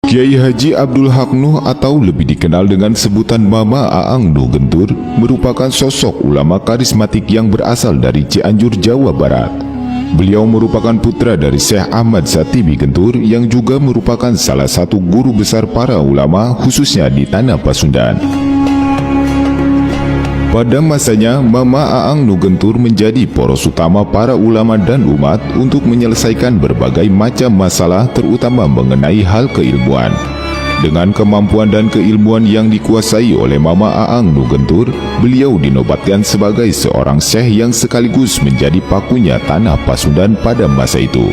Kiai Haji Abdul Haq Nuh atau lebih dikenal dengan sebutan Mama Aang Nuh Gentur merupakan sosok ulama karismatik yang berasal dari Cianjur, Jawa Barat. Beliau merupakan putra dari Syekh Ahmad Satibi Gentur yang juga merupakan salah satu guru besar para ulama khususnya di tanah Pasundan. Pada masanya, Mama Aang Nuh Gentur menjadi poros utama para ulama dan umat untuk menyelesaikan berbagai macam masalah terutama mengenai hal keilmuan. Dengan kemampuan dan keilmuan yang dikuasai oleh Mama Aang Nuh Gentur, beliau dinobatkan sebagai seorang syekh yang sekaligus menjadi pakunya tanah Pasundan pada masa itu.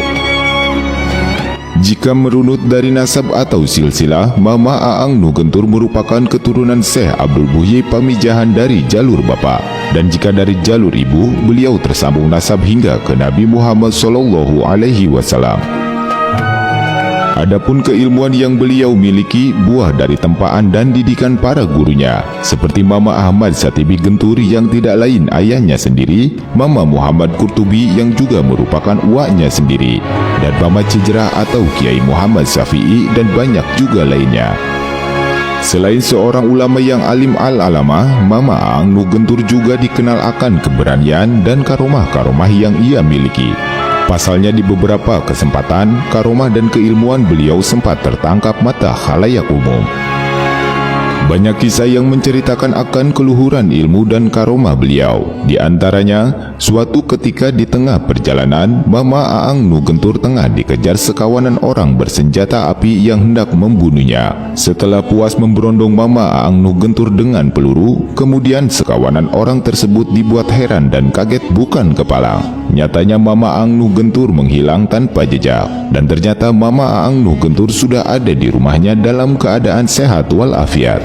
Jika merunut dari nasab atau silsilah, Mama Aang Nuh Gentur merupakan keturunan Syekh Abdul Buhyi Pamijahan dari jalur bapa, dan jika dari jalur ibu, beliau tersambung nasab hingga ke Nabi Muhammad SAW. Adapun keilmuan yang beliau miliki buah dari tempaan dan didikan para gurunya, seperti Mama Ahmad Satibi Gentur yang tidak lain ayahnya sendiri, Mama Muhammad Qurtubi yang juga merupakan uaknya sendiri, dan Mama Cijrah atau Kiai Muhammad Syafi'i dan banyak juga lainnya. Selain seorang ulama yang alim al-alama, Mama Aang Nuh Gentur juga dikenal akan keberanian dan karomah-karomah yang ia miliki. Pasalnya di beberapa kesempatan, karomah dan keilmuan beliau sempat tertangkap mata khalayak umum. Banyak kisah yang menceritakan akan keluhuran ilmu dan karomah beliau. Di antaranya, suatu ketika di tengah perjalanan, Mama Aang Nuh Gentur tengah dikejar sekawanan orang bersenjata api yang hendak membunuhnya. Setelah puas memberondong Mama Aang Nuh Gentur dengan peluru, kemudian sekawanan orang tersebut dibuat heran dan kaget bukan kepalang. Nyatanya Mama Aang Nuh Gentur menghilang tanpa jejak, dan ternyata Mama Aang Nuh Gentur sudah ada di rumahnya dalam keadaan sehat walafiat.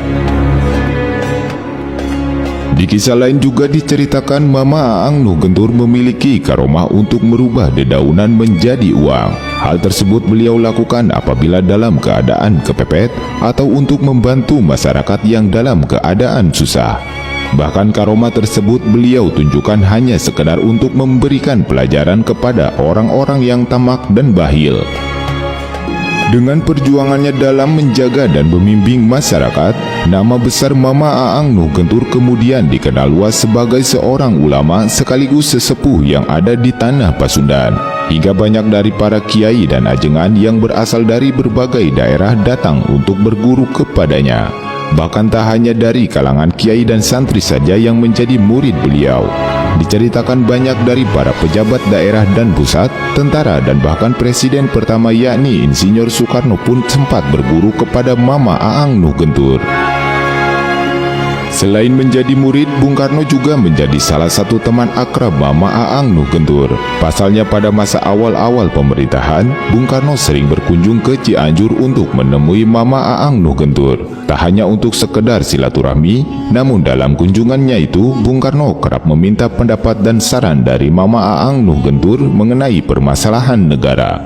Di kisah lain juga diceritakan Mama Aang Nuh Gentur memiliki karomah untuk merubah dedaunan menjadi uang. Hal tersebut beliau lakukan apabila dalam keadaan kepepet atau untuk membantu masyarakat yang dalam keadaan susah. Bahkan karomah tersebut beliau tunjukkan hanya sekedar untuk memberikan pelajaran kepada orang-orang yang tamak dan bakhil. Dengan perjuangannya dalam menjaga dan membimbing masyarakat, nama besar Mama Aang Nuh Gentur kemudian dikenal luas sebagai seorang ulama sekaligus sesepuh yang ada di tanah Pasundan. Hingga banyak dari para kiai dan ajengan yang berasal dari berbagai daerah datang untuk berguru kepadanya. Bahkan tak hanya dari kalangan kiai dan santri saja yang menjadi murid beliau. Diceritakan banyak dari para pejabat daerah dan pusat, tentara dan bahkan presiden pertama yakni Insinyur Soekarno pun sempat berguru kepada Mama Aang Nuh Gentur. Selain menjadi murid, Bung Karno juga menjadi salah satu teman akrab Mama Aang Nuh Gentur. Pasalnya pada masa awal-awal pemerintahan, Bung Karno sering berkunjung ke Cianjur untuk menemui Mama Aang Nuh Gentur. Tak hanya untuk sekedar silaturahmi, namun dalam kunjungannya itu, Bung Karno kerap meminta pendapat dan saran dari Mama Aang Nuh Gentur mengenai permasalahan negara.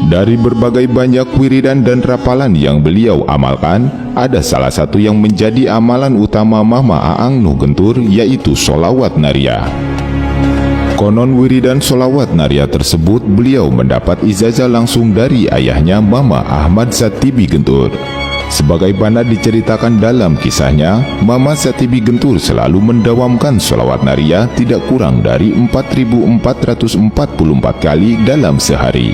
Dari berbagai banyak wiridan dan rapalan yang beliau amalkan, ada salah satu yang menjadi amalan utama Mama Aang Nuh Gentur, yaitu sholawat nariyah. Konon wiridan sholawat nariyah tersebut beliau mendapat ijazah langsung dari ayahnya Mama Ahmad Satibi Gentur. Sebagaimana diceritakan dalam kisahnya, Mama Satibi Gentur selalu mendawamkan sholawat nariyah tidak kurang dari 4.444 kali dalam sehari.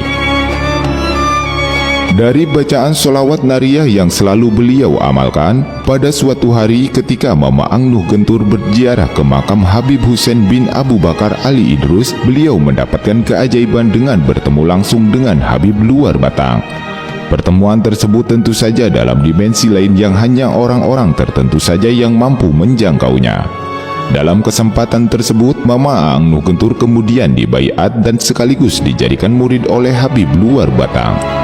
Dari bacaan sholawat nariyah yang selalu beliau amalkan, pada suatu hari ketika Mama Aang Nuh Gentur berziarah ke makam Habib Hussein bin Abu Bakar Ali Idrus, beliau mendapatkan keajaiban dengan bertemu langsung dengan Habib luar batang. Pertemuan tersebut tentu saja dalam dimensi lain yang hanya orang-orang tertentu saja yang mampu menjangkaunya. Dalam kesempatan tersebut, Mama Aang Nuh Gentur kemudian dibaiat dan sekaligus dijadikan murid oleh Habib luar batang.